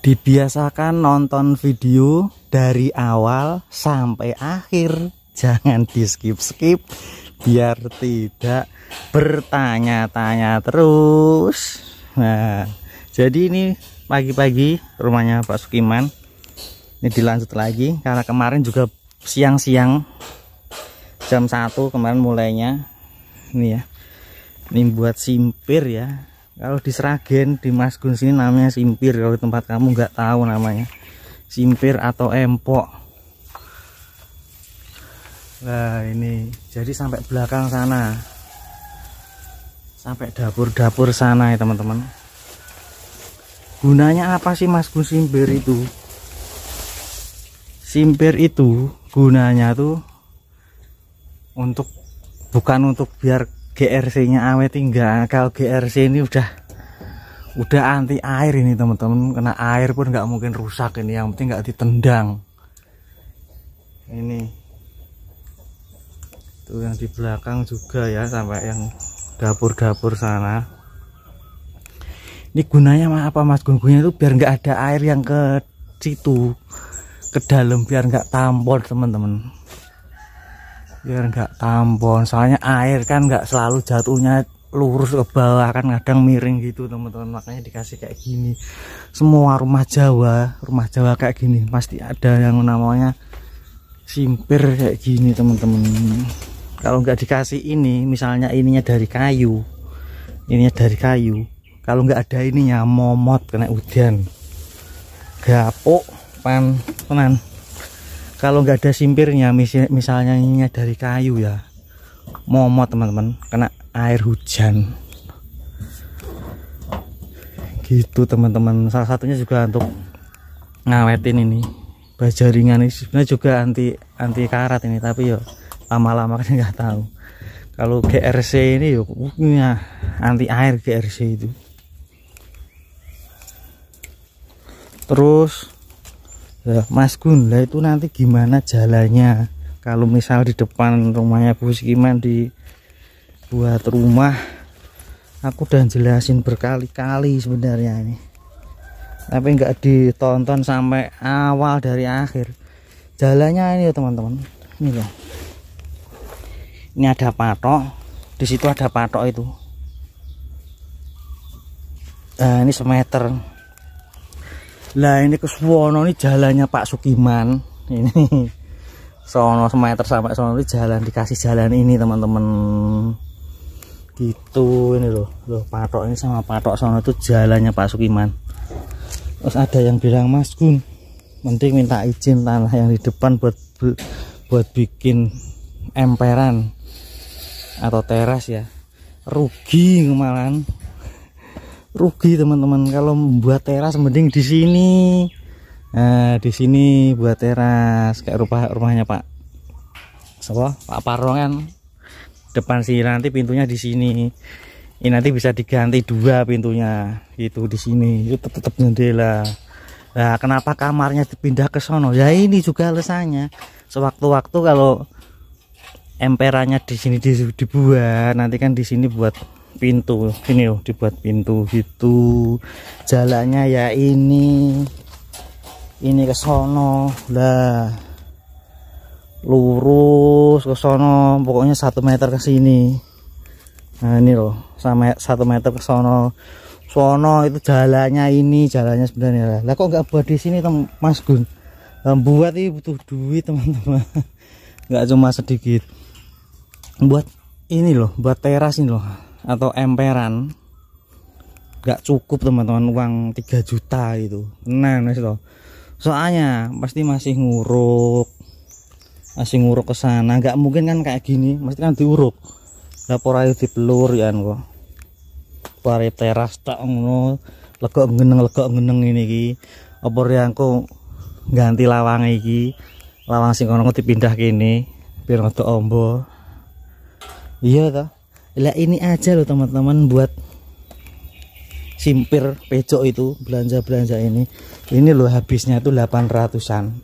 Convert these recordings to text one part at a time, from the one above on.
Dibiasakan nonton video dari awal sampai akhir, jangan di skip-skip biar tidak bertanya-tanya terus. Nah, jadi ini pagi-pagi rumahnya Pak Sukiman. Ini dilanjut lagi karena kemarin juga siang-siang jam 1 kemarin mulainya. Ini ya, ini buat simpir ya. Kalau di Sragen, di Masgun sini namanya simpir. Kalau di tempat kamu nggak tahu namanya simpir atau empok. Nah ini jadi sampai belakang sana, sampai dapur-dapur sana ya teman-teman. Gunanya apa sih Masgun simpir itu? Simpir itu gunanya tuh untuk, bukan untuk biar GRC-nya awet, enggak. Kalau GRC ini udah anti air ini teman-teman, kena air pun nggak mungkin rusak ini, yang penting nggak ditendang. Ini tuh yang di belakang juga ya, sampai yang dapur-dapur sana. Ini gunanya apa Mas? Gunanya itu biar nggak ada air yang ke situ, ke dalam, biar nggak tampon teman-teman. Biar nggak tampon, soalnya air kan nggak selalu jatuhnya lurus ke bawah, kan kadang miring gitu teman-teman. Makanya dikasih kayak gini. Semua rumah Jawa kayak gini pasti ada yang namanya simpir kayak gini teman-teman. Kalau nggak dikasih ini, misalnya ininya dari kayu, kalau nggak ada ininya momot kena hujan, gapuk panan. Kalau nggak ada simpirnya, misalnya ininya dari kayu ya, momot teman-teman, kena air hujan gitu teman-teman. Salah satunya juga untuk ngawetin ini baja ringan. Ini sebenarnya juga anti karat ini, tapi yo lama-lama kan nggak tahu. Kalau GRC ini yo punya anti air GRC itu. Terus ya, Mas Gun, lah itu nanti gimana jalannya? Kalau misal di depan rumahnya Bu Sukiman dibuat rumah, aku udah jelasin berkali-kali sebenarnya ini, tapi nggak ditonton sampai awal dari akhir. Jalannya ini ya teman-teman, ini loh, ini ada patok, di situ ada patok itu. Nah, ini semeter. Lah ini ke sono, ini jalannya Pak Sukiman. Ini sono semeter sampai sono, ini jalan, dikasih jalan ini teman-teman. Gitu. Ini loh patok ini sama patok sono itu jalannya Pak Sukiman. Terus ada yang bilang, Mas Gun, mending minta izin tanah yang di depan buat bikin emperan atau teras ya. Rugi kemarin. Rugi teman-teman, kalau membuat teras mending di sini. Nah, di sini buat teras kayak rumahnya Pak Parongan depan sini, nanti pintunya di sini. Ini nanti bisa diganti 2 pintunya gitu di sini. Itu tetap jendela. Nah, kenapa kamarnya dipindah ke sono? Ya ini juga alasannya. Sewaktu-waktu kalau emperannya di sini dibuat, nanti kan di sini buat pintu, ini loh dibuat pintu gitu. Jalannya ya ini ke sono lah, lurus ke sono, pokoknya 1 meter ke sini. Nah ini loh, sama 1 meter ke sono itu jalannya, ini jalannya sebenarnya. Lah kok nggak buat di sini Mas Gun? Buat ini butuh duit teman-teman, nggak cuma sedikit. Buat ini loh, buat teras ini loh, atau emperan nggak cukup teman-teman, uang 3 juta itu. Nah loh, soalnya pasti masih nguruk ke sana, nggak mungkin kan kayak gini, mesti kan diuruk. Lapor ayo dipelur ya kok pare teras tak ngono, legok ngeneng ini ki apa yang kok ganti lawang iki, lawang sing kono dipindah kene biar rada ombo. Iya toh. Lah ini aja loh teman-teman, buat simpir pecok itu, belanja ini loh habisnya tuh 800-an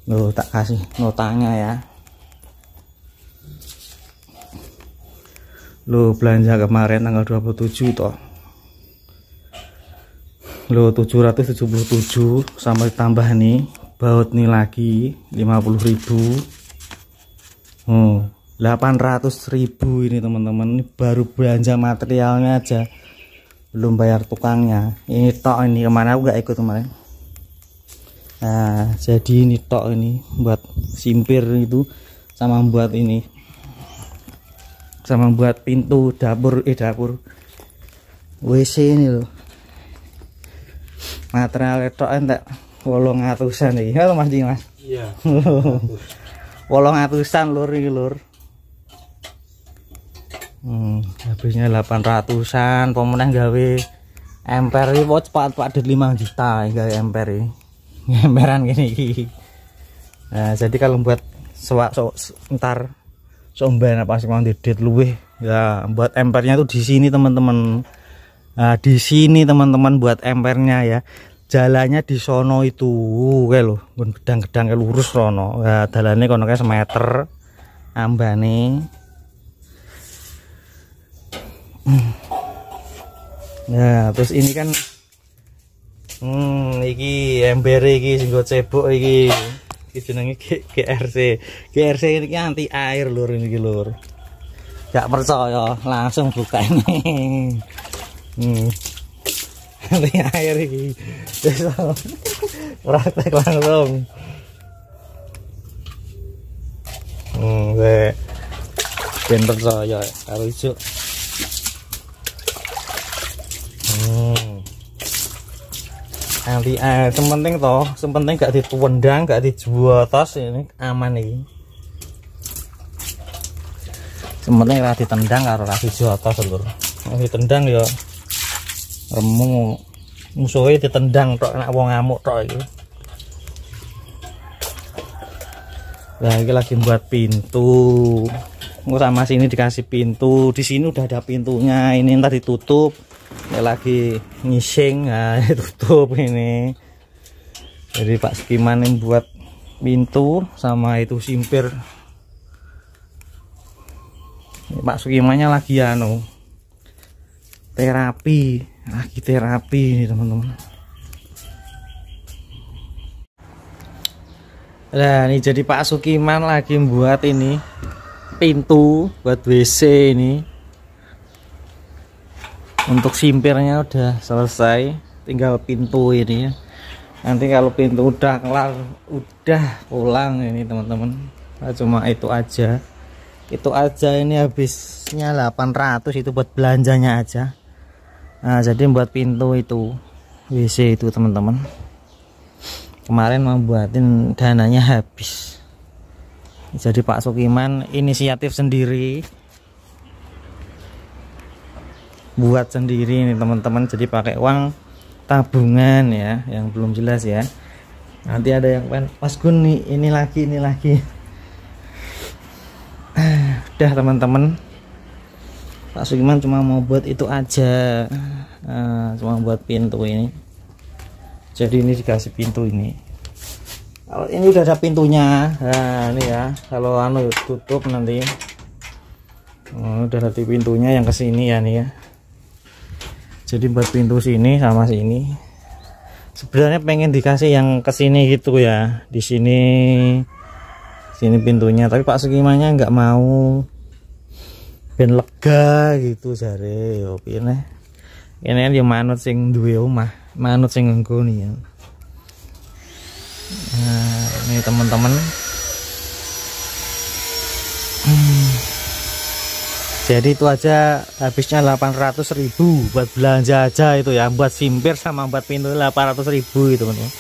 loh. Tak kasih notanya ya loh, belanja kemarin tanggal 27 toh. lo 777 sama ditambah nih baut nih lagi 50.000. 800.000 ini teman-teman. Ini baru belanja materialnya aja, belum bayar tukangnya. Ini tok ini, kemana aku nggak ikut kemarin. Nah jadi ini tok ini buat simpir itu, sama buat ini, sama buat pintu dapur WC ini loh. Material tok entek 800-an iki. Halo Mas Dimas. Iya. 800-an lur iki lur. Habisnya 800-an, pemenang gawe emper iki kok cepat 5 juta gawe emper iki. Emperan gini iki. Nah, jadi kalau buat ntar somben apa sih mau didet luweh ya, buat empernya tuh di sini teman-teman. Nah, di sini teman-teman buat empernya ya. Jalannya di sono itu kayak loh, gedang-gedang kayak lurus rono. Ya, dalannya kono kayak semeter ambane. Nah, terus ini kan iki ember iki sing go cebok iki. Iki jenenge GRC. GRC ini anti air lur ini lur. Gak percaya langsung buka ini. Anti air iki. Praktek langsung. Ben percaya karo ijo. Anti air sementing toh, sementing gak dituwendang, gak dijuotos, ini aman nih. Sementing ora ditendang karo ora dijuotos lur. Nek ditendang ya remung, musuhnya ditendang tok, nek wong ngamuk tok iki. Nah, ini lagi buat pintu. Sama sini dikasih pintu, di sini udah ada pintunya, ini ntar ditutup. Ini lagi ngising, nah tutup ini. Jadi Pak Skiman yang buat pintu sama itu simpir. Ini Pak Skimannya lagi terapi, lagi terapi ini teman-teman. Nah ini jadi Pak Sukiman lagi buat ini pintu buat WC ini. Untuk simpirnya udah selesai, tinggal pintu ini ya. Nanti kalau pintu udah kelar, udah pulang ini teman-teman. Nah, cuma itu aja ini habisnya 800 itu buat belanjanya aja. Nah jadi buat pintu itu WC itu teman-teman, kemarin mau buatin dananya habis. Jadi Pak Sukiman inisiatif sendiri, buat sendiri nih teman-teman. Jadi pakai uang tabungan ya, yang belum jelas ya. Nanti ada yang Mas Gun nih, ini lagi udah teman-teman, Pak Sukiman cuma mau buat itu aja. Cuma buat pintu ini. Jadi ini dikasih pintu ini. Kalau ini udah ada pintunya, nah ini ya, kalau tutup nanti udah ada pintunya yang kesini ya nih ya. Jadi buat pintu sini sama sini, sebenarnya pengen dikasih yang kesini gitu ya, di sini pintunya, tapi Pak Sukimannya nggak mau, ben lega gitu jare. Yo piye ini kan ya manut sing duwe omah, manut sing nggo nih ya. Nah ini teman-teman, jadi itu aja habisnya 800.000 buat belanja aja itu ya, buat simpir sama buat pintu 800.000 itu teman-teman.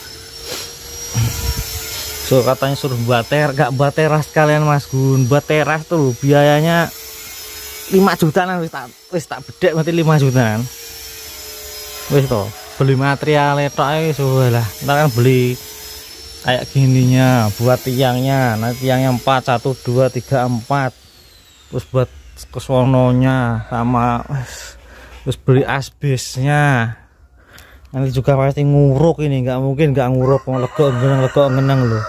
So katanya suruh buat gak buat teras kalian Mas Gun, buat teras tuh biayanya 5 jutaan wis tak bedek mati 5 jutaan. Wis toh beli material tok so lah, ntar kan beli kayak gininya buat tiangnya, nanti tiangnya 4 1 2 3 4, terus buat kesononya sama terus beli asbesnya. Nanti juga pasti nguruk ini, nggak mungkin nggak nguruk, mau legok ngenang loh,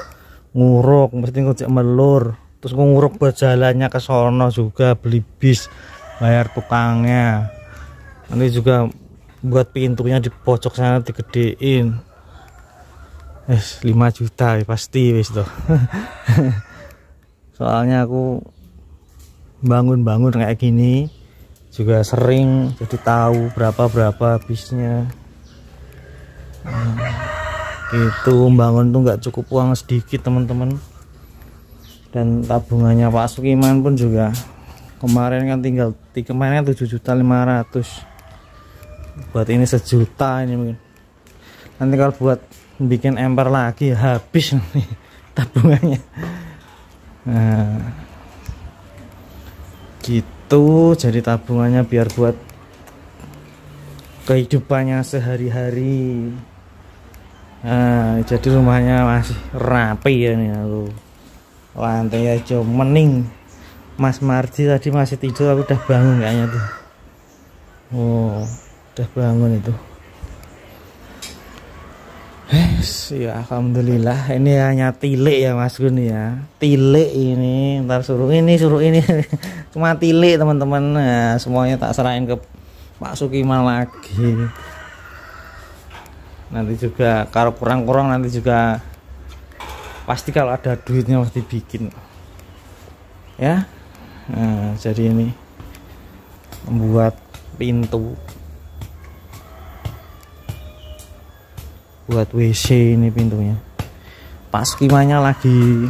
nguruk mesti ngejek melur. Terus nguruk buat jalannya ke sono juga, beli bis, bayar tukangnya. Nanti juga buat pintunya di pojok sana digedein. 5 juta pasti wis tuh. Soalnya aku bangun-bangun kayak gini juga sering, jadi tahu berapa habisnya. Gitu, bangun tuh nggak cukup uang sedikit teman-teman. Dan tabungannya Pak Sukiman pun juga kemarin kan tinggal 7.500.000. Buat ini 1 juta ini mungkin. Nanti kalau buat bikin emper lagi habis nih tabungannya. Nah, gitu, jadi tabungannya biar buat kehidupannya sehari-hari. Nah, jadi rumahnya masih rapi ya nih aku. Lantai aja mening. Mas Mardi tadi masih tidur, aku udah bangun kayaknya tuh. Oh, udah bangun itu. Ya alhamdulillah, ini hanya tilik ya Mas Gun ya. Tilik ini, ntar suruh ini cuma tilik teman-teman. Nah, semuanya tak serahin ke Pak Sukiman lagi. Nanti juga kalau kurang-kurang nanti juga pasti kalau ada duitnya pasti bikin ya. Nah, jadi ini membuat pintu buat WC, ini pintunya. Pak Sukimannya lagi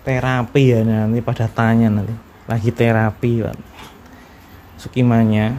terapi ya, nanti pada tanya nanti lagi terapi Pak Sukimannya.